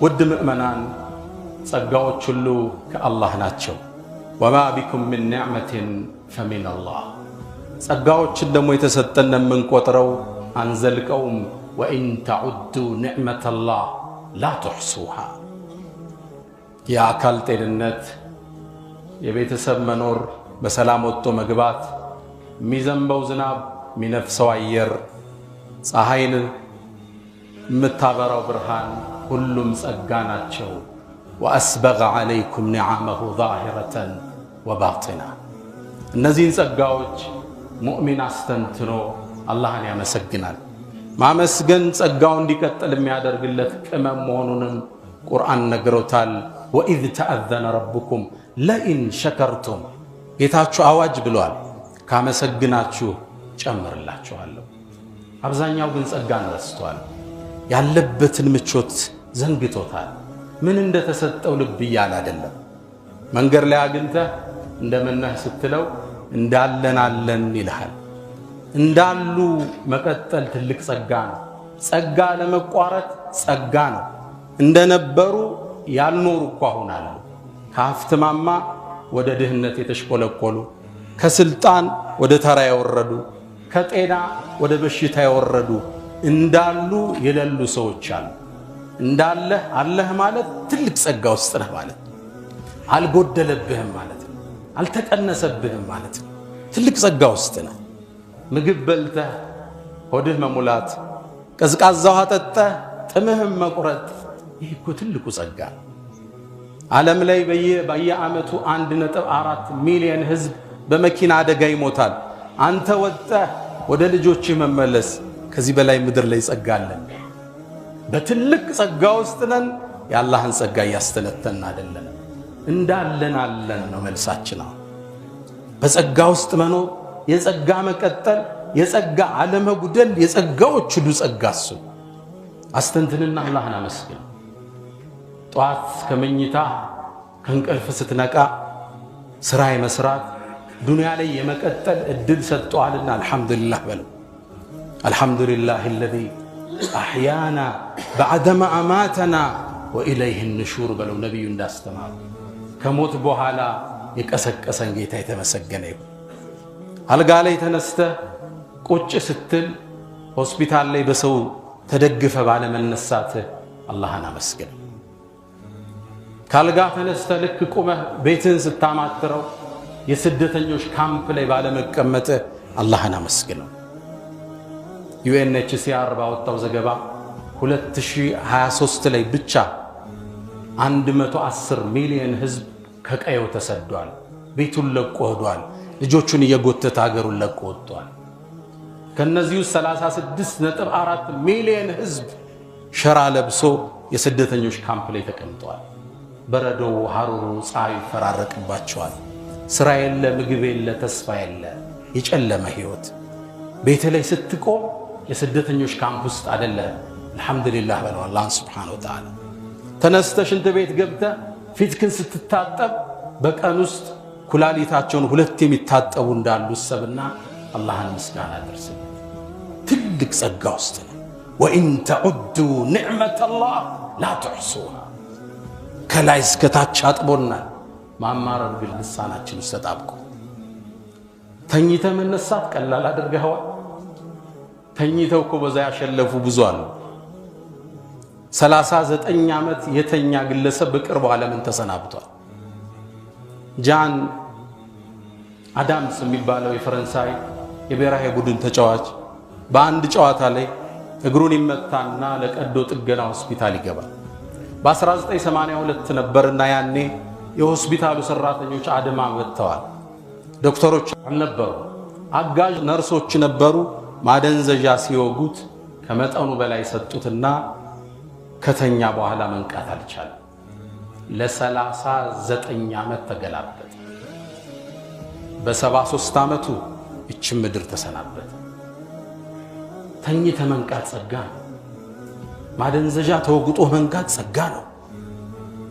ውድ ምእመናን ጸጋዎች ሁሉ ከአላህ ናቸው። ወማ ቢኩም ምን ኒዕመትን ፈሚን አላህ። ጸጋዎችን ደግሞ የተሰጠን የምንቆጥረው አንዘልቀውም። ወኢን ተዑዱ ኒዕመተላህ ላ ትሕሱሃ። የአካል ጤንነት፣ የቤተሰብ መኖር፣ በሰላም ወጥቶ መግባት፣ የሚዘንበው ዝናብ፣ የሚነፍሰው አየር፣ ፀሐይን የምታበራው ብርሃን ሁሉም ጸጋ ናቸው። ወአስበገ ዐለይኩም ኒዓመሁ ዛሂረተን ወባጢና። እነዚህን ጸጋዎች ሙእሚን አስተንትኖ አላህን ያመሰግናል። ማመስገን ጸጋው እንዲቀጥል የሚያደርግለት ቅመም መሆኑንም ቁርአን ነግሮታል። ወኢዝ ተአዘነ ረብኩም ለኢን ሸከርቱም፣ ጌታችሁ አዋጅ ብሏል፣ ካመሰግናችሁ ጨምርላችኋለሁ። አብዛኛው ግን ጸጋን ረስቷል። ያለበትን ምቾት ዘንግቶታል። ምን እንደተሰጠው ልብ እያለ አይደለም። መንገድ ላይ አግኝተህ እንደምነህ ስትለው እንዳለን አለን ይልሃል። እንዳሉ መቀጠል ትልቅ ጸጋ ነው። ጸጋ ለመቋረጥ ጸጋ ነው። እንደነበሩ ያልኖሩ እኮ አሁን አሉ። ከሀብት ማማ ወደ ድህነት የተሽቆለቆሉ፣ ከስልጣን ወደ ተራ የወረዱ፣ ከጤና ወደ በሽታ የወረዱ እንዳሉ የሌሉ ሰዎች አሉ። እንዳለህ አለህ ማለት ትልቅ ጸጋ ውስጥ ነህ ማለት ነው። አልጎደለብህም ማለት ነው። አልተቀነሰብህም ማለት ነው። ትልቅ ጸጋ ውስጥ ነህ። ምግብ በልተህ ሆድህ መሙላት፣ ቀዝቃዛ ውሃ ጠጥተህ ጥምህም መቁረጥ፣ ይህ እኮ ትልቁ ጸጋ ነው። ዓለም ላይ በየዓመቱ 1.4 ሚሊዮን ህዝብ በመኪና አደጋ ይሞታል። አንተ ወጥተህ ወደ ልጆችህ መመለስ፣ ከዚህ በላይ ምድር ላይ ጸጋ አለን? በትልቅ ጸጋ ውስጥ ነን። የአላህን ጸጋ እያስተነተን አይደለም። እንዳለን አለን ነው መልሳችን። በጸጋ ውስጥ መኖር፣ የጸጋ መቀጠል፣ የጸጋ አለመጉደል፣ የጸጋዎች ሁሉ ጸጋ እሱ። አስተንትንና አላህን አመስግን። ጠዋት ከመኝታ ከእንቅልፍ ስትነቃ ስራ የመስራት ዱንያ ላይ የመቀጠል እድል ሰጥቷልና አልሐምዱሊላህ በለው። አልሐምዱሊላህ አለዚ አሕያና በዐደማ አማተና ወኢለይህ ንሹር በለው ነቢዩ እንዳስተማሩ። ከሞት በኋላ የቀሰቀሰን ጌታ የተመሰገነ ይሁን። አልጋ ላይ ተነስተህ ቁጭ ስትል ሆስፒታል ላይ በሰው ተደግፈ ባለመነሳትህ አላህን አመስግን። ካልጋ ተነስተህ ልክ ቁመህ ቤትህን ስታማትረው የስደተኞች ካምፕ ላይ ባለመቀመጥህ አላህን አመስግነው። ዩኤንኤችሲአር ባወጣው ዘገባ 2023 ላይ ብቻ 110 ሚሊዮን ህዝብ ከቀየው ተሰዷል። ቤቱን ለቆ ሄዷል። ልጆቹን እየጎተተ ሀገሩን ለቆ ወጥቷል። ከነዚህ ውስጥ 36.4 ሚሊዮን ህዝብ ሸራ ለብሶ የስደተኞች ካምፕ ላይ ተቀምጠዋል። በረዶው፣ ሐሩሩ፣ ፀሐዩ ይፈራረቅባቸዋል። ስራ የለ፣ ምግብ የለ፣ ተስፋ የለ፣ የጨለመ ህይወት። ቤት ላይ ስትቆም የስደተኞች ካምፕ ውስጥ አይደለም። አልሐምዱሊላህ በለው አላህን ሱብሓነሁ ወተዓላ። ተነስተህ ሽንት ቤት ገብተህ ፊትክን ስትታጠብ በቀን ውስጥ ኩላሊታቸውን 2 የሚታጠቡ እንዳሉ ሰብና አላህን ምስጋና አድርስ። ትልቅ ጸጋ ውስጥ ነው። ወኢን ተዑዱ ኒዕመተላህ ላ ትሕሱሃ። ከላይ እስከ ታች አጥቦናል። ማማረር ግን ልሳናችን ውስጥ ተጣብቆ ተኝተህ መነሳት ቀላል አድርገኸዋል። ተኝተው እኮ በዛ ያሸለፉ ብዙ አሉ። 39 ዓመት የተኛ ግለሰብ በቅርቡ ዓለምን ተሰናብቷል። ጃን አዳምስ የሚባለው የፈረንሳይ የብሔራዊ ቡድን ተጫዋች በአንድ ጨዋታ ላይ እግሩን ይመታና ለቀዶ ጥገና ሆስፒታል ይገባል። በ1982 ነበርና ያኔ የሆስፒታሉ ሰራተኞች አድማ መጥተዋል። ዶክተሮች አልነበሩ፣ አጋዥ ነርሶች ነበሩ። ማደንዘዣ ሲወጉት ከመጠኑ በላይ ሰጡትና ከተኛ በኋላ መንቃት አልቻለም። ለ39 ዓመት ተገላበጠ። በ73 ዓመቱ እችም ምድር ተሰናበተ። ተኝተ መንቃት ጸጋ ነው። ማደንዘዣ ተወግጦ መንቃት ጸጋ ነው።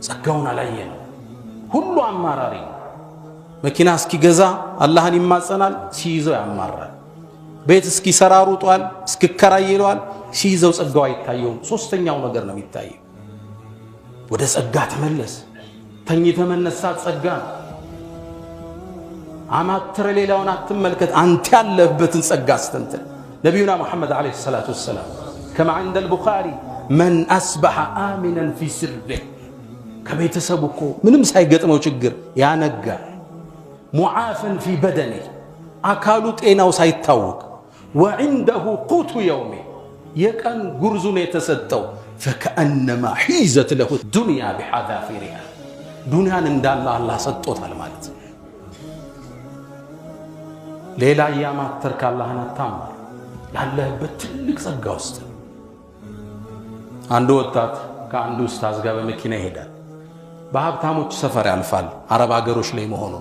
ጸጋውን አላየ ነው። ሁሉ አማራሪ ነው። መኪና እስኪገዛ አላህን ይማጸናል፣ ሲይዘው ያማራል። ቤት እስኪሰራ ሩጧል፣ እስኪከራይ ይለዋል፣ ሲይዘው ጸጋው አይታየውም። ሶስተኛው ነገር ነው የሚታየው። ወደ ጸጋ ተመለስ። ተኝተ መነሳት ጸጋ ነው። አማትረ ሌላውን አትመልከት። አንተ ያለህበትን ጸጋ አስተንትን። ነቢዩና ሙሐመድ ዓለይሂ ሰላቱ ወሰላም ከማ ዐንደ አልቡኻሪ መን አስበሐ አሚነን ፊ ስርቢህ ከቤተሰቡ እኮ ምንም ሳይገጥመው ችግር ያነጋ ሙዓፈን ፊ በደኒህ አካሉ ጤናው ሳይታወቅ ወዕንደሁ ቁቱ የውሚ የቀን ጉርዙን የተሰጠው ፈከአነማ ሒዘት ለሁ ዱንያ ቢሐዛፊሪሃ ዱንያን እንዳለ አላህ ሰጥቶታል ማለት ነው። ሌላ እያማተርክ አላህን አታማር። ያለህበት ትልቅ ጸጋ ውስጥ አንዱ ወጣት ከአንዱ ኡስታዝ ጋር በመኪና ይሄዳል። በሀብታሞች ሰፈር ያልፋል። አረብ አገሮች ላይ መሆኑ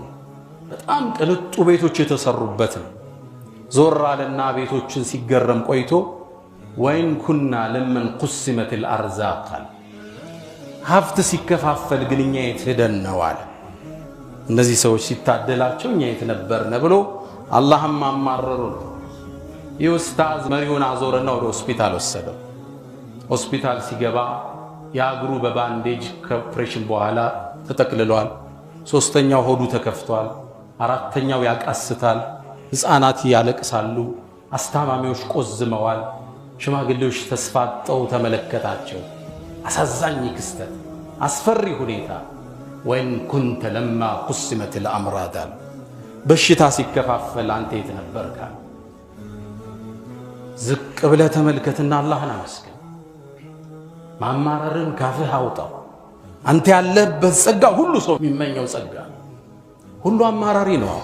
በጣም ቅንጡ ቤቶች የተሰሩበት ነው። ዞር አለና ቤቶችን ሲገረም ቆይቶ ወይን ኩና ለመን ቁስመት الارزاق ሀብት ሲከፋፈል ግን እኛ የት ሄደን ነው አለ። እነዚህ ሰዎች ሲታደላቸው እኛ የት ነበርን ብሎ አላህም አማረሩ ነው። የኡስታዝ መሪውን አዞረና ወደ ሆስፒታል ወሰደው። ሆስፒታል ሲገባ ያግሩ በባንዴጅ ከኦፕሬሽን በኋላ ተጠቅልሏል። ሶስተኛው ሆዱ ተከፍቷል። አራተኛው ያቃስታል። ሕፃናት ያለቅሳሉ። አስታማሚዎች ቆዝመዋል። ሽማግሌዎች ተስፋጠው ተመለከታቸው። አሳዛኝ ክስተት፣ አስፈሪ ሁኔታ። ወይን ኩንተ ለማ ቁስመት الامراض በሽታ ሲከፋፈል አንተ የት ነበርካ? ዝቅ ብለህ ተመልከትና አላህን አመስግን። ማማረርን ካፍህ አውጣው። አንተ ያለበት ጸጋ ሁሉ ሰው የሚመኘው ጸጋ፣ ሁሉ አማራሪ ነው።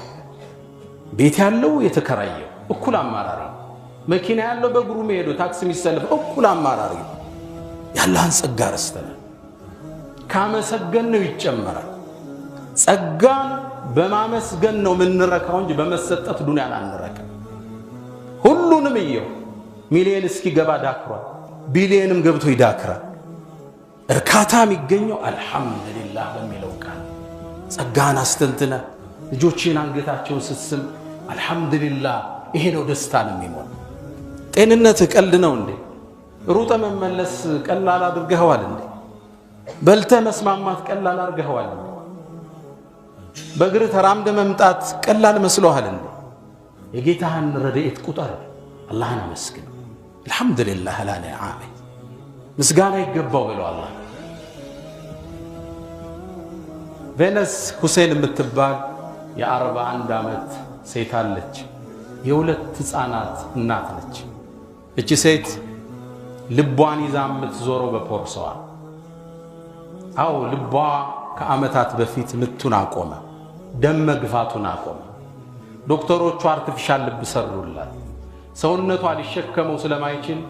ቤት ያለው የተከራየው እኩል አማራሪ፣ መኪና ያለው በእግሩ መሄዱ ታክሲ የሚሰልፍ እኩል አማራሪ። ያላህን ጸጋ ረስተናል። ካመሰገን ነው ይጨመራል። ጸጋን በማመስገን ነው የምንረካው እንጂ በመሰጠት ዱንያን አንረካ። ሁሉንም እየው ሚሊየን እስኪገባ ዳክሯል፣ ቢሊየንም ገብቶ ይዳክራል። እርካታ የሚገኘው አልሐምዱሊላህ በሚለው ቃል ጸጋን አስተንትነ ልጆችን አንገታቸውን ስትስም አልሐምዱሊላህ ይሄ ነው ደስታን የሚሞላ። ጤንነት ቀልድ ነው እንዴ? ሩጠ መመለስ ቀላል አድርገኸዋል እንዴ? በልተ መስማማት ቀላል አድርገኸዋል እንዴ? በእግር ተራምደ መምጣት ቀላል መስሎሃል እንዴ? የጌታህን ረድኤት ቁጠር፣ አላህን አመስግን። አልሐምዱሊላህ አላ ኒዓሚ ምስጋና ይገባው ብለው አላህ። ቬነስ ሁሴን የምትባል የ41 ዓመት ሴት አለች። የሁለት ሕፃናት እናት ነች። እቺ ሴት ልቧን ይዛ የምትዞረው በፖርሳዋ። አው ልቧ ከዓመታት በፊት ምቱን አቆመ፣ ደም መግፋቱን አቆመ። ዶክተሮቹ አርቲፊሻል ልብ ሰሩላት። ሰውነቷ ሊሸከመው ስለማይችል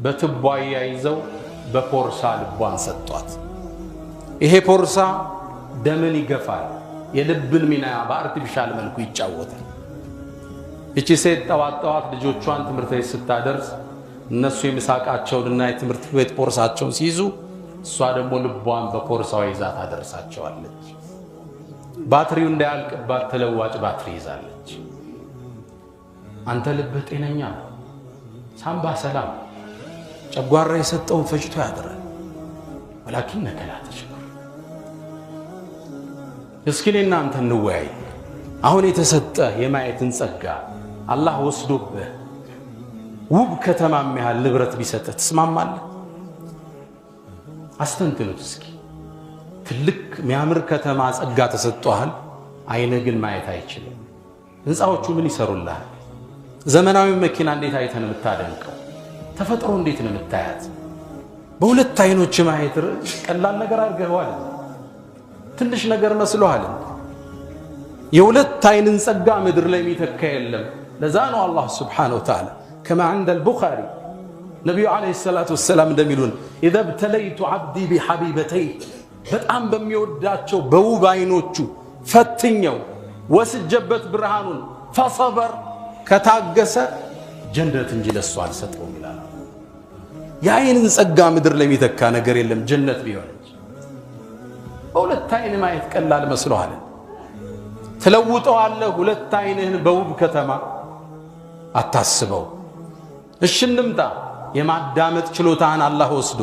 በትቧ ያይዘው በፖርሳ ልቧን ሰጧት። ይሄ ፖርሳ ደምን ይገፋል፣ የልብን ሚና በአርቲፊሻል መልኩ ይጫወታል። እቺ ሴት ጠዋት ልጆቿን ትምህርት ቤት ስታደርስ እነሱ የምሳቃቸውንና የትምህርት ቤት ፖርሳቸውን ሲይዙ እሷ ደግሞ ልቧን በፖርሳው ይዛ ታደርሳቸዋለች። ባትሪው እንዳያልቅባት ተለዋጭ ባትሪ ይዛለች። አንተ ልብህ ጤነኛ ነው፣ ሳምባ ሰላም፣ ጨጓራ የሰጠውን ፈጭቶ ያድራል። ወላኪን ነከላ ተሽኩር። እስኪ እኔና አንተ እንወያይ። አሁን የተሰጠ የማየትን ጸጋ አላህ ወስዶብህ ውብ ከተማ የሚያህል ንብረት ቢሰጥህ ትስማማለህ? አስተንትኑት እስኪ። ትልቅ የሚያምር ከተማ ጸጋ ተሰጥቷል፣ አይነ ግን ማየት አይችልም። ህንፃዎቹ ምን ይሰሩልሃል? ዘመናዊ መኪና እንዴት አይተን የምታደንቀው? ተፈጥሮ እንዴት ነው የምታያት? በሁለት አይኖች ማየት ቀላል ነገር አድርገዋል። ትንሽ ነገር መስሎሃል። የሁለት አይንን ጸጋ ምድር ላይ የሚተካ የለም። ለዛ ነው አላህ ሱብሓነሁ ወተዓላ ከማ ዐንደ አልቡኻሪ ነቢዩ ዓለይሂ ሰላቱ ወሰላም እንደሚሉን ኢዘ ብተለይቱ ዐብዲ ቢሐቢበተይህ በጣም በሚወዳቸው በውብ አይኖቹ ፈትኘው ወስጀበት ብርሃኑን ፈሰበር ከታገሰ ጀነት እንጂ ለሱ አልሰጠውም ይላል። የአይንን ጸጋ ምድር ላይ የሚተካ ነገር የለም ጀነት ቢሆን እንጂ። በሁለት አይን ማየት ቀላል መስሎሃል? ትለውጠዋለህ ሁለት አይንህን በውብ ከተማ አታስበው። እሺ እንምጣ። የማዳመጥ ችሎታህን አላህ ወስዶ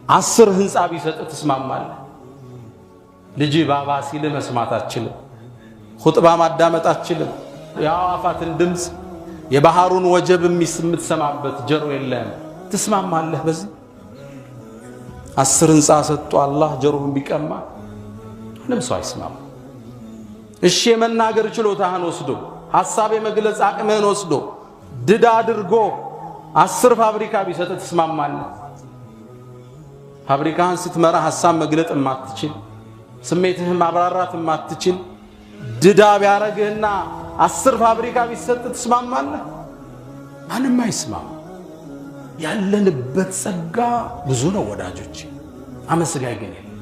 10 ህንጻ ቢሰጥ ትስማማለህ? ልጅ ባባ ሲል መስማት አትችልም። ኹጥባ ማዳመጥ አትችልም። የአዋፋትን ድምፅ የባህሩን ወጀብ የምትሰማበት ጀሮ የለም። ትስማማለህ? በዚህ 10 ህንጻ ሰጥቶ አላህ ጀሮውን ቢቀማ ምንም ሰው አይስማማ። እሺ የመናገር ችሎታህን ወስዶ ሐሳብ የመግለጽ አቅምህን ወስዶ ድዳ አድርጎ 10 ፋብሪካ ቢሰጥ ትስማማለህ? ፋብሪካህን ስትመራ ሐሳብ መግለጥ የማትችል ስሜትህን ማብራራት የማትችል ድዳ ቢያረግህና 10 ፋብሪካ ቢሰጥ ትስማማለህ? ማንም አይስማማ። ያለንበት ጸጋ ብዙ ነው ወዳጆች፣ አመስጋኝ ግን የለም።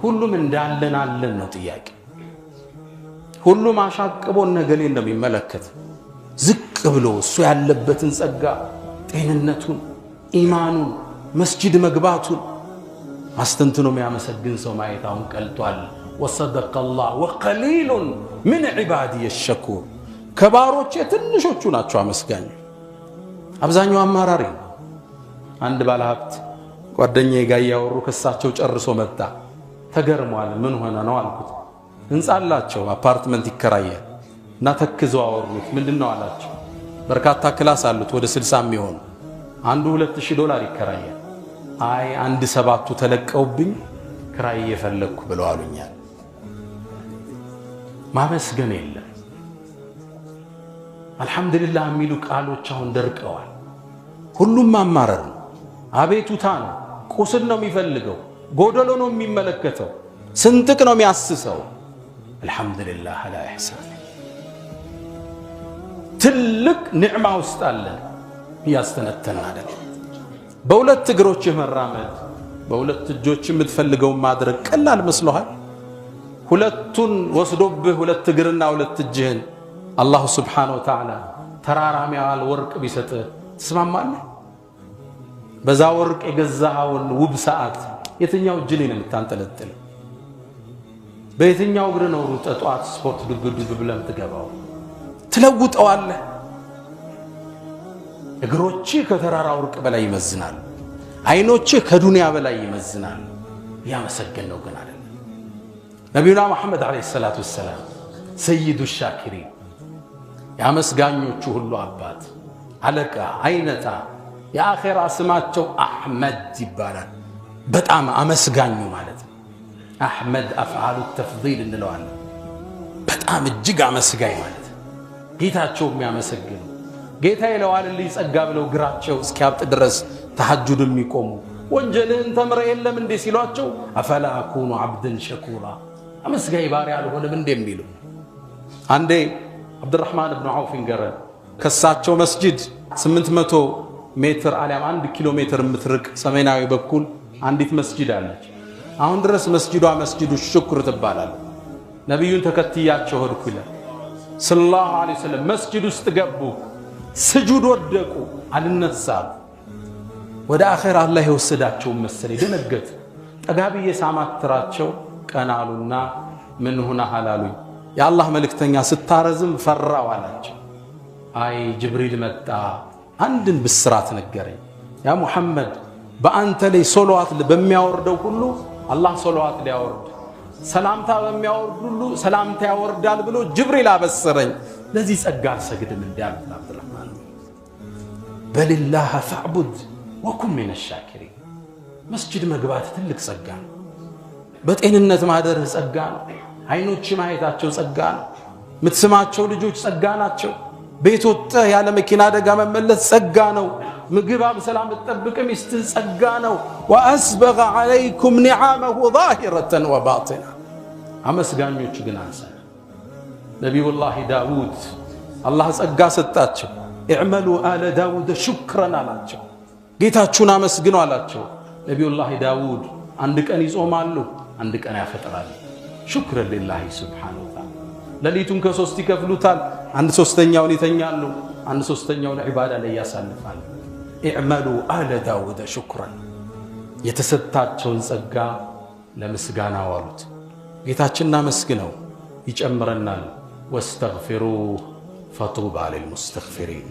ሁሉም እንዳለን አለን ነው ጥያቄ። ሁሉም አሻቅቦ ነገሌን ነው የሚመለከት። ዝቅ ብሎ እሱ ያለበትን ጸጋ፣ ጤንነቱን፣ ኢማኑን፣ መስጂድ መግባቱን አስተንትኖ የሚያመሰግን ሰው ማየት አሁን ቀልጧል። ወሰደቀ አላህ ወቀሊሉን ምን ዒባዲየ ሸኩር። ከባሮቼ ትንሾቹ ናቸው አመስጋኝ፣ አብዛኛው አማራሪ ነው። አንድ ባለሀብት ጓደኛዬ ጋር እያወሩ ከሳቸው ጨርሶ መጣ። ተገርሟል። ምን ሆነ ነው አልኩት። ህንጻ አላቸው፣ አፓርትመንት ይከራያል እና ተክዘው አወሩት። ምንድነው አላቸው። በርካታ ክላስ አሉት ወደ 60 የሚሆኑ። አንዱ $2000 ይከራያል። አይ 1/7ቱ ተለቀውብኝ ክራይ እየፈለግኩ ብለው አሉኛል። ማመስገን የለም። አልሐምዱሊላህ የሚሉ ቃሎች አሁን ደርቀዋል። ሁሉም ማማረር ነው፣ አቤቱታ ነው፣ ቁስል ነው የሚፈልገው፣ ጎደሎ ነው የሚመለከተው፣ ስንጥቅ ነው የሚያስሰው። አልሐምዱሊላህ አላ ኢሕሳን። ትልቅ ኒዕማ ውስጥ አለን እያስተነተን አይደል? በሁለት እግሮችህ መራመድ፣ በሁለት እጆች የምትፈልገውን ማድረግ ቀላል መስሎሃል? ሁለቱን ወስዶብህ ሁለት እግርና ሁለት እጅህን አላሁ ስብሓነሁ ወተዓላ ተራራም ያህል ወርቅ ቢሰጥህ ትስማማለህ? በዛ ወርቅ የገዛኸውን ውብ ሰዓት የትኛው እጅ ላይ ነው የምታንጠለጥል? በየትኛው እግር ነው ሩጠህ ጠዋት ስፖርት ዱብ ብለህ የምትገባው? ትለውጠዋለህ። እግሮችህ ከተራራ ወርቅ በላይ ይመዝናሉ። አይኖችህ ከዱንያ በላይ ይመዝናሉ። ያመሰገን ነው ግን አይደለም። ነቢዩና መሐመድ ዓለይሂ ሰላቱ ወሰላም ሰይዱ ሻኪሪን፣ ያመስጋኞቹ ሁሉ አባት፣ አለቃ፣ አይነታ፣ የአኼራ ስማቸው አሕመድ ይባላል። በጣም አመስጋኙ ማለት ነው። አሕመድ አፍዓሉ ተፍዲል እንለዋለን። በጣም እጅግ አመስጋኝ ማለት ነው። ጌታቸው የሚያመሰግኑ ጌታ ይለዋልልኝ ጸጋ ብለው ግራቸው እስኪያብጥ ድረስ ተሐጁድ የሚቆሙ ወንጀልህን ተምረ የለም እንዴ ሲሏቸው አፈላ አኩኑ ዓብድን ሸኩራ፣ አመስጋኝ ባሪያ አልሆንም እንዴ የሚሉ። አንዴ አብዱራህማን ብን ዐውፍ ይንገረን፣ ከሳቸው መስጂድ 800 ሜትር አሊያም 1 ኪሎ ሜትር የምትርቅ ሰሜናዊ በኩል አንዲት መስጂድ አለች። አሁን ድረስ መስጂዷ መስጂዱ ሽኩር ትባላለች። ነቢዩን ተከትያቸው ሄድኩ ይላል ሰለላሁ ዐለይሂ ወሰለም። መስጂድ ውስጥ ገቡ፣ ስጁድ ወደቁ፣ አልነሳሉ። ወደ አኼራ አላህ የወሰዳቸው መሰለ ደነገጡ። ጠጋብዬ ሳማትራቸው ቀናሉና ምን ሆነ አላሉኝ። የአላህ መልእክተኛ ስታረዝም ፈራው አላቸው። አይ ጅብሪል መጣ፣ አንድን ብስራት ነገረኝ። ያ ሙሐመድ በአንተ ላይ ሶላዋት በሚያወርደው ሁሉ አላህ ሶላዋት ሊያወርድ፣ ሰላምታ በሚያወርድ ሁሉ ሰላምታ ያወርዳል ብሎ ጅብሪል አበሰረኝ። ለዚህ ጸጋ አልሰግድም እንዲያሉት አብዱራህማን። በሊላህ ፈዕቡድ ወኩን ሚነ ሻኪሪን። መስጂድ መግባት ትልቅ ጸጋ ነው። በጤንነት ማደርህ ጸጋ ነው። አይኖች ማየታቸው ጸጋ ነው። የምትስማቸው ልጆች ጸጋ ናቸው። ቤት ወጥተህ ያለ መኪና አደጋ መመለስ ጸጋ ነው። ምግብ በሰላም ብትጠብቅ ሚስትህ ጸጋ ነው። ወአስበገ ዐለይኩም ኒዓመሁ ዛሂረተን ወባጢና። አመስጋኞች ግን አንሰን። ነቢዩላህ ዳውድ አላህ ጸጋ ሰጣቸው። እዕመሉ አለ ዳውድ ሹክረን አላቸው። ጌታችሁን አመስግኑ አላቸው። ነቢዩላህ ዳውድ አንድ ቀን ይጾማሉ፣ አንድ ቀን ያፈጥራሉ። ሹክረን ሊላሂ ሱብሓነሁ ወተዓላ። ሌሊቱን ከ3 ይከፍሉታል። 1/3ኛውን ይተኛሉ፣ 1/3ኛውን ዒባዳ ላይ ያሳልፋሉ። እዕመሉ አለ ዳውድ ሹክረን። የተሰጣቸውን ጸጋ ለምስጋና ዋሉት። ጌታችንን አመስግነው ይጨምረናል። ወስተግፊሩህ ፈጡባ ሊልሙስተግፊሪን።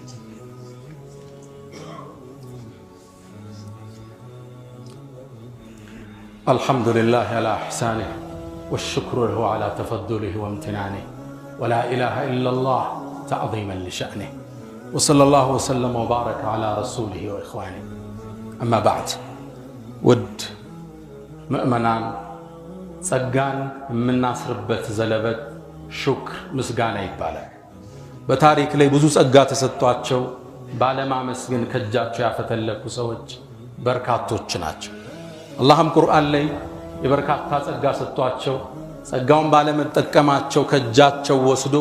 الحمد لله على إحسانه والشكر له على تفضله وامتنانه ولا إله إلا الله تعظيما لشأنه وصلى الله وسلم وبارك على رسوله وإخوانه أما بعد ود مؤمنان ጸጋን የምናስርበት ዘለበት ሹክር ምስጋና ይባላል። በታሪክ ላይ ብዙ ጸጋ ተሰጥቷቸው ባለማመስገን ከጃቸው ያፈተለኩ ሰዎች በርካቶች ናቸው። አላህም ቁርአን ላይ የበርካታ ጸጋ ሰጥቷቸው ጸጋውን ባለመጠቀማቸው ከጃቸው ወስዶ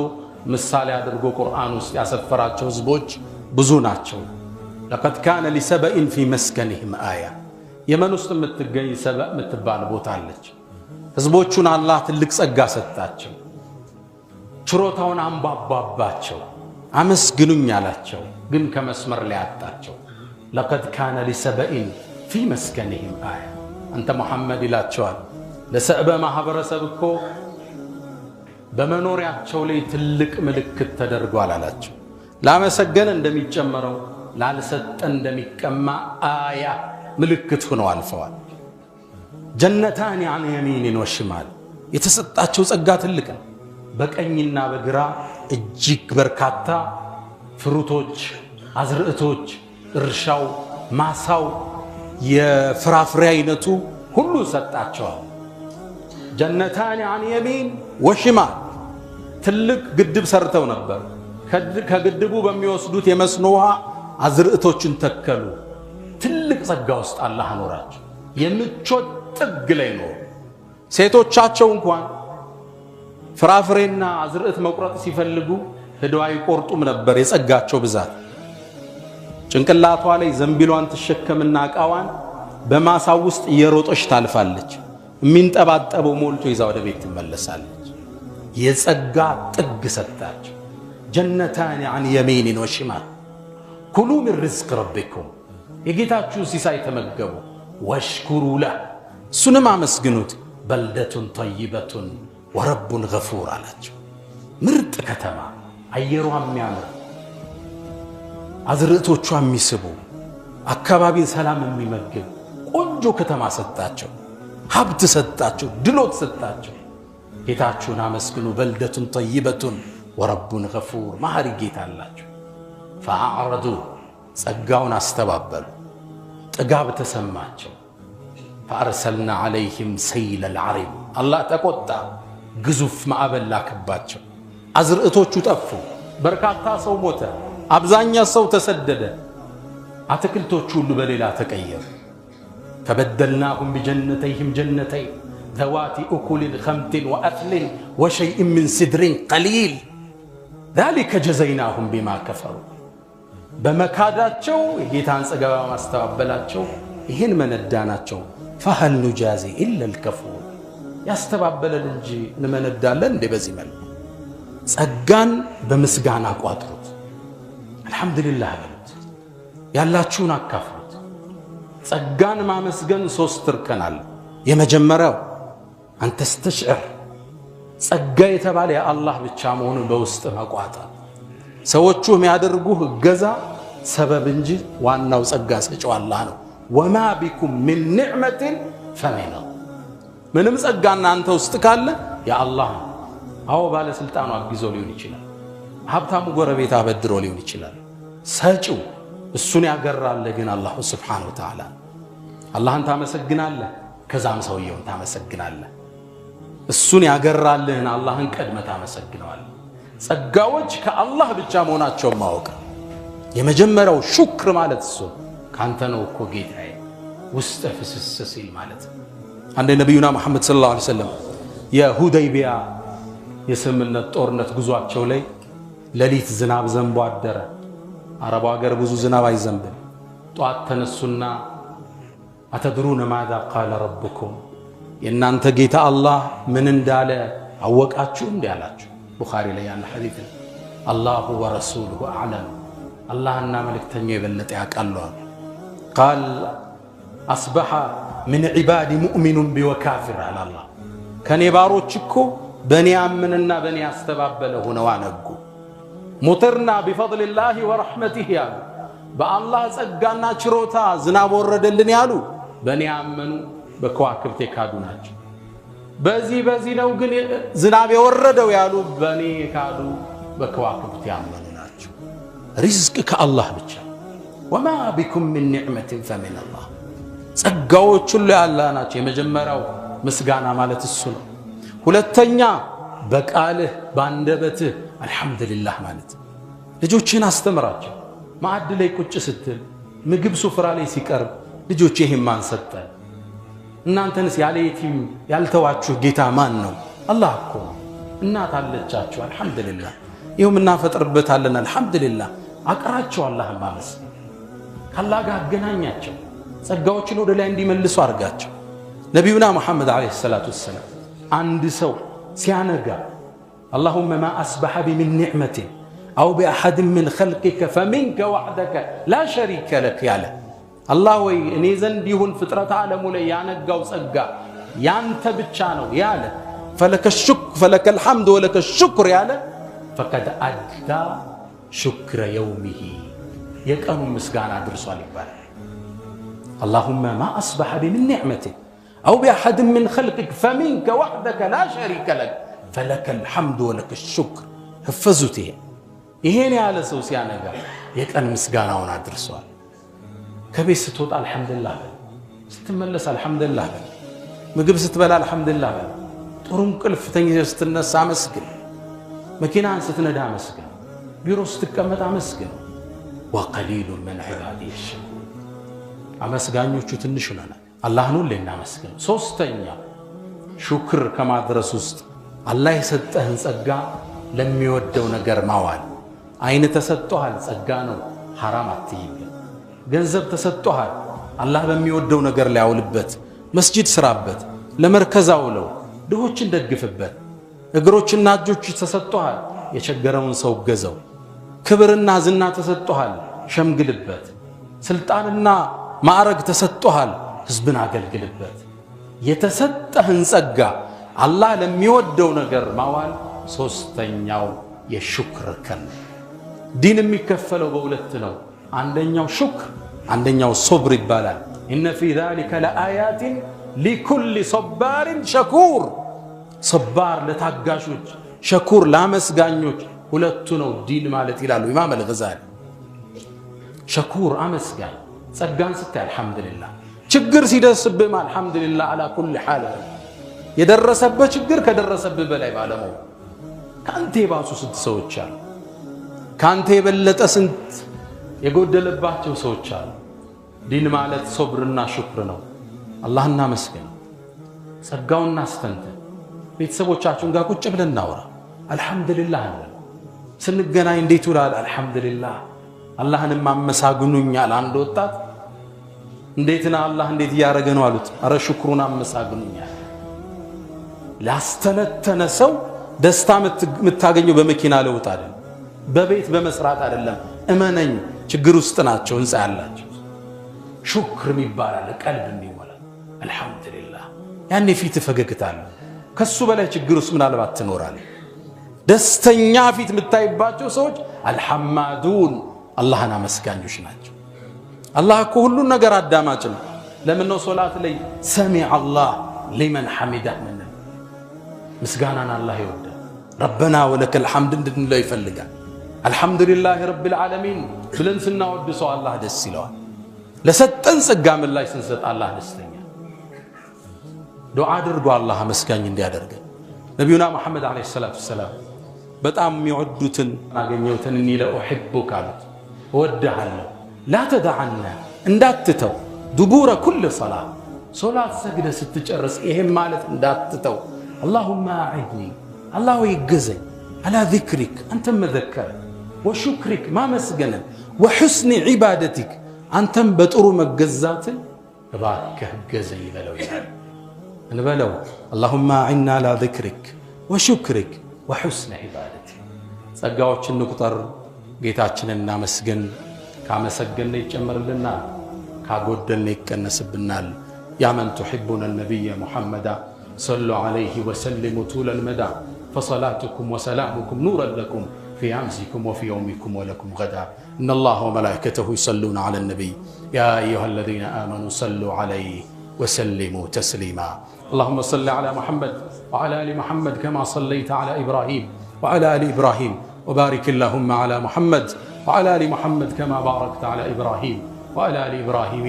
ምሳሌ አድርጎ ቁርአን ውስጥ ያሰፈራቸው ህዝቦች ብዙ ናቸው። لقد كان لسبأ في مسكنهم آية የመን ውስጥ የምትገኝ ሰበእ የምትባል ቦታ አለች። ህዝቦቹን አላህ ትልቅ ጸጋ ሰጣቸው። ችሮታውን አንባባባቸው፣ አመስግኑኝ አላቸው። ግን ከመስመር ላይ አጣቸው። لقد كان لسبأ في مسكنهم آية አንተ ሙሐመድ ይላቸዋል ለሰዕበ ማህበረሰብ እኮ በመኖሪያቸው ላይ ትልቅ ምልክት ተደርጓል አላቸው። ላመሰገነ እንደሚጨመረው ላልሰጠ እንደሚቀማ አያ ምልክት ሆነው አልፈዋል። ጀነታን عن يمين وشمال የተሰጣቸው ጸጋ ትልቅ ነው። በቀኝና በግራ እጅግ በርካታ ፍሩቶች፣ አዝርዕቶች፣ እርሻው፣ ማሳው፣ የፍራፍሬ አይነቱ ሁሉ ሰጣቸዋል። ጀነታን عن يمين وشمال ትልቅ ግድብ ሰርተው ነበር። ከግድቡ በሚወስዱት የመስኖ ውሃ አዝርዕቶችን ተከሉ። ትልቅ ጸጋ ውስጥ አላህ አኖራቸው። የምቾት ጥግ ላይ ነው። ሴቶቻቸው እንኳን ፍራፍሬና አዝርዕት መቁረጥ ሲፈልጉ ሄደው አይቆርጡም ነበር። የጸጋቸው ብዛት ጭንቅላቷ ላይ ዘንቢሏን ትሸከምና ዕቃዋን በማሳው ውስጥ እየሮጠች ታልፋለች። የሚንጠባጠበው ሞልቶ ይዛ ወደ ቤት ትመለሳለች። የጸጋ ጥግ ሰጣቸው። ጀነታን عن يمين وشمال كلوا من رزق ربكم የጌታችሁን ሲሳይ ተመገቡ። ወሽኩሩ ለህ እሱንም አመስግኑት። በልደቱን ጠይበቱን ወረቡን ገፉር አላቸው። ምርጥ ከተማ፣ አየሯ የሚያምር፣ አዝርዕቶቿ የሚስቡ፣ አካባቢን ሰላም የሚመግብ ቆንጆ ከተማ ሰጣቸው። ሀብት ሰጣቸው፣ ድሎት ሰጣቸው። ጌታችሁን አመስግኑ። በልደቱን ጠይበቱን ወረቡን ገፉር ማህሪ ጌታ አላቸው። ፈአዕረዱ ጸጋውን አስተባበሉ። ጥጋብ ተሰማቸው። ፈአርሰልና ዓለይህም ሰይለ ልዓሪም አላህ ተቆጣ። ግዙፍ ማዕበል ላከባቸው። አዝርዕቶቹ ጠፉ። በርካታ ሰው ሞተ። አብዛኛ ሰው ተሰደደ። አትክልቶቹ ሁሉ በሌላ ተቀየሩ። ፈበደልናሁም ቢጀነተይህም ጀነተይን ذوات أكل خمط وأثل وشيء من سدر قليل ذلك جزيناهم بما كفروا በመካዳቸው የጌታን ጸጋ ማስተባበላቸው ይህን መነዳናቸው። فهل نجازي إلا الكفور ያስተባበለን እንጂ እንመነዳለን እንደ በዚህ መልኩ ጸጋን በምስጋና ቋጥሩት። አልহামዱሊላህ በሉት። ያላችሁን አካፍሉት። ጸጋን ማመስገን ሶስት እርከን አለ። የመጀመሪያው አንተ ስተሽዕር ጸጋ የተባለ የአላህ ብቻ መሆኑን በውስጥ መቋጠር። ሰዎቹ የሚያደርጉህ እገዛ ሰበብ እንጂ ዋናው ጸጋ ሰጪው አላህ ነው። ወማ ቢኩም ሚን ኒዕመትን ፈሚን ምንም ጸጋና አንተ ውስጥ ካለ የአላህ ነው። አዎ ባለስልጣኑ አግዞ ሊሆን ይችላል። ሀብታሙ ጎረቤት አበድሮ ሊሆን ይችላል። ሰጪው እሱን ያገራልህ ግን አላህ ሱብሓነሁ ወተዓላ። አላህን ታመሰግናለህ፣ ከዛም ሰውየውን ታመሰግናለህ። እሱን ያገራልህን አላህን ቀድመህ ታመሰግነዋለህ። ጸጋዎች ከአላህ ብቻ መሆናቸውን ማወቅ የመጀመሪያው ሹክር ማለት እሱ ካንተ ነው እኮ ጌታዬ ውስጥ ፍስስ ሲል ማለት። አንደ ነብዩና መሐመድ ሰለላሁ ዐለይሂ ወሰለም የሁደይቢያ የስምምነት ጦርነት ጉዟቸው ላይ ሌሊት ዝናብ ዘንቦ አደረ። አረቡ ሀገር ብዙ ዝናብ አይዘንብም። ጧት ተነሱና አተድሩነ ማዛ ቃለ ረብኩም የእናንተ ጌታ አላህ ምን እንዳለ አወቃችሁ እንዴ አላችሁ። ቡኻሪ ላይ ያለ ሐዲስ አላሁ ወረሱሉሁ አዕለም አላህና መልእክተኛው የበለጠ ያውቃሉ። ቃል አስበሐ ምን ዒባዲ ሙእሚኑን ቢወካፊር አለ አላህ። ከኔ ባሮች እኮ በኔ አምንና በኔ ያስተባበለ ሆነው አነጉ። ሙጥርና ቢፈድሊላሂ ወረሕመቲሂ ያሉ በአላህ ጸጋና ችሮታ ዝናብ ወረደልን ያሉ በኔ አመኑ በከዋክብት የካዱ ናቸው። በዚህ ነው ግን ዝናብ የወረደው ያሉ በኔ የካዱ በከዋክብት ያመኑ ናቸው። ሪዝቅ ከአላህ ብቻ ወማ ቢኩም ሚን ኒዕመቲን ፈሚን አላህ ጸጋዎች ሁሉ ያላህ ናቸው። የመጀመሪያው ምስጋና ማለት እሱ ነው። ሁለተኛ በቃልህ ባንደበትህ አልሐምዱሊላህ ማለት ልጆችን አስተምራቸው። ማዕድ ላይ ቁጭ ስትል ምግብ ሱፍራ ላይ ሲቀርብ ልጆች ይሄን ማን ሰጠ? እናንተንስ ያለ የቲም ያልተዋችሁ ጌታ ማን ነው? አላህ እኮ ነው። እናት አለቻችሁ አልሐምዱሊላህ፣ ይሁን እናፈጥርበታለን አልሐምዱሊላህ። አቅራቸው አላህን ማመስገን፣ ከአላህ ጋር አገናኛቸው፣ ጸጋዎችን ወደ ላይ እንዲመልሱ አድርጋቸው። ነቢዩና ሙሐመድ ዓለይሂ ሰላቱ ወሰላም አንድ ሰው ሲያነጋ አላሁመ ማ አስበሐ ቢሚን ኒዕመቲን አው ቢአሐድን ሚን ኸልቂከ ፈሚንከ ወሕደከ ላ ሸሪከ ለክ ያለ አላህ ወይ እኔ ዘንድ ይሁን ፍጥረት ዓለሙ ላይ ያነጋው ጸጋ ያንተ ብቻ ነው ያለ ፈለከ ልሐምድ ወለከ ሽኩር ያለ ፈቀድ አዳ ሽክረ የውሚሂ የቀኑ ምስጋና ድርሷል ይባላል። አላሁመ ማ አስበሐ ቢሚን ኒዕመቲን አው ቢአሐድን ሚን ኸልቂከ ፈሚንከ ወሕደከ ላ ሸሪከ ለክ ፈለከ ልሐምድ ወለከ ሽኩር። ህፈዙት። ይሄን ያለ ሰው ሲያነጋ የቀን ምስጋናውን አድርሷል። ከቤት ስትወጣ አልሐምዱሊላህ በል፣ ስትመለስ አልሐምዱሊላህ በል፣ ምግብ ስትበላ አልሐምዱሊላህ በል፣ ጥሩ እንቅልፍ ተኝተህ ስትነሳ አመስግን፣ መኪናን ስትነዳ አመስግን፣ ቢሮ ስትቀመጥ አመስግን። ወቀሊሉን ሚን ዒባዲየ አሽኩር አመስጋኞቹ ትንሽ ነን። አላህን ሁሌ እናመስግን። ሶስተኛ ሹክር ከማድረስ ውስጥ አላህ የሰጠህን ጸጋ ለሚወደው ነገር ማዋል። አይን ተሰጥቶሃል፣ ጸጋ ነው፣ ሐራም አትይበት። ገንዘብ ተሰጥቶሃል፣ አላህ በሚወደው ነገር ላይ አውልበት። መስጂድ ስራበት፣ ለመርከዝ አውለው፣ ድሆችን ደግፍበት። እግሮችና እጆች ተሰጥቶሃል፣ የቸገረውን ሰው ገዘው። ክብርና ዝና ተሰጥቶሃል፣ ሸምግልበት። ስልጣንና ማዕረግ ተሰጥቶሃል፣ ህዝብን አገልግልበት። የተሰጠህን ጸጋ አላህ ለሚወደው ነገር ማዋል ሶስተኛው የሹክር ከን። ዲን የሚከፈለው በሁለት ነው። አንደኛው ሹክር፣ አንደኛው ሶብር ይባላል። ኢነ ፊ ዛሊከ ለአያቲን ሊኩሊ ሶባሪን ሸኩር። ሶባር ለታጋሾች፣ ሸኩር ለአመስጋኞች። ሁለቱ ነው ዲን ማለት ይላሉ ኢማም አልገዛሊ። ሸኩር አመስጋኝ፣ ጸጋን ስታይ አልሐምዱሊላህ፣ ችግር ሲደርስብህም አልሐምዱሊላህ አላ ኩል ሓል። የደረሰበት ችግር ከደረሰብህ በላይ ባለመሆኑ ከአንተ የባሱ ስንት ሰዎች አሉ። ከአንተ የበለጠ ስንት የጎደለባቸው ሰዎች አሉ። ዲን ማለት ሶብርና ሹክር ነው። አላህና መስገን፣ ጸጋውና አስተንተን። ቤተሰቦቻችሁን ጋር ቁጭ ብለን እናውራ፣ አልሐምዱሊላህ እንበል። ስንገናኝ እንዴት ውላል? አልሐምዱሊላህ። አላህንም አመሳግኑኛል። አንድ ወጣት እንዴትና አላህ እንዴት እያደረገ ነው አሉት። አረ ሽክሩን አመሳግኑኛል። ላስተነተነ ሰው ደስታ የምታገኘው በመኪና ለውጥ አይደለም፣ በቤት በመስራት አይደለም። እመነኝ፣ ችግር ውስጥ ናቸው ህንፃ ያላቸው። ሹክር ይባላል ቀልብ የሚሞላ አልሐምዱሊላህ። ያኔ ፊት ፈገግታለ። ከሱ በላይ ችግር ውስጥ ምናልባት ትኖራለህ። ደስተኛ ፊት የምታይባቸው ሰዎች አልሐማዱን አላህን አመስጋኞች ናቸው። አላህ እኮ ሁሉን ነገር አዳማጭ ነው። ለምን ነው ሶላት ላይ ሰሚዐ አላህ ሊመን ሐሚዳህ ምን ምስጋናን አላህ ይወዳል። ረበና ወለከል ሐምድ እንድንለው ይፈልጋል። አልሐምዱሊላህ ረብል ዓለሚን ብለን ስናወድሰው አላህ ደስ ይለዋል። ለሰጠን ጸጋ ምላሽ ስንሰጥ አላህ ደስተኛ። ዱዓ አድርጎ አላህ አመስጋኝ እንዲያደርገን። ነቢዩና ሙሐመድ ዓለይሂ ሰላቱ ወሰላም በጣም የሚወዱትን አገኘሁትን እኒ ለኡሒቡከ አሉት። እወድሃለሁ። ላ ተደዐነ እንዳትተው፣ ዱቡረ ኩል ሰላት ሶላት ሰግደ ስትጨርስ ይሄም ማለት እንዳትተው። አላሁመ አዒድኒ አላህ ይገዘኝ፣ አላ ዚክሪክ አንተም መዘከር፣ ወሹክሪክ ማመስገንን፣ ወሑስኒ ዒባደቲክ አንተም በጥሩ መገዛትን እባክህ ገዘኝ በለው ይላል። እንበለው አላሁመ አዒና አላ ዚክሪክ ወሹክሪክ ወሑስኒ ዒባደቲክ። ጸጋዎችን እንቁጠር፣ ጌታችንን እናመስግን። ካመሰገን ይጨመርልናል፣ ካጎደልን ይቀነስብናል። ያ መን ቱሒቡነ ነቢየ ሙሐመዳ ሰሉ ዓለይሂ ወሰሊሙ ጡለል መዳ ፈሰላቱኩም ወሰላሙኩም ኑረን ለኩም ፊ አምሲኩም ወፊ የውሚኩም ወለኩም ገዳ ኢነላህ ወመላኢከተሁ ይሰሉነ ዐለ ነቢይ ያ አዩሃ አለዚነ አመኑ ሰሉ ዓለይሂ وسلموا تسليما. اللهم صل على محمد وعلى آل محمد كما صليت على إبراهيم وعلى آل إبراهيم، وبارك اللهم على محمد وعلى آل محمد كما باركت على إبراهيم وعلى آل إبراهيم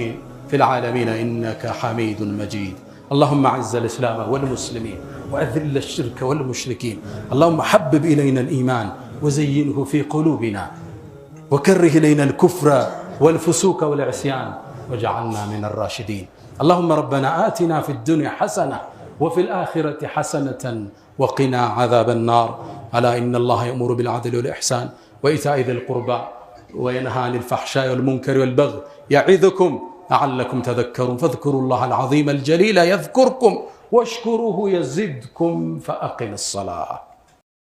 في العالمين إنك حميد مجيد. اللهم أعز الإسلام والمسلمين وأذل الشرك والمشركين. اللهم حبب إلينا الإيمان وزينه في قلوبنا، وكره إلينا الكفر والفسوق والعصيان واجعلنا من الراشدين. اللهم ربنا آتنا في الدنيا حسنة وفي الآخرة حسنة وقنا عذاب النار. ألا إن الله يأمر بالعدل والإحسان وإيتاء ذي القربى وينهى عن الفحشاء والمنكر والبغي يعظكم لعلكم تذكرون. فاذكروا الله العظيم الجليل يذكركم واشكروه يزدكم فأقم الصلاة.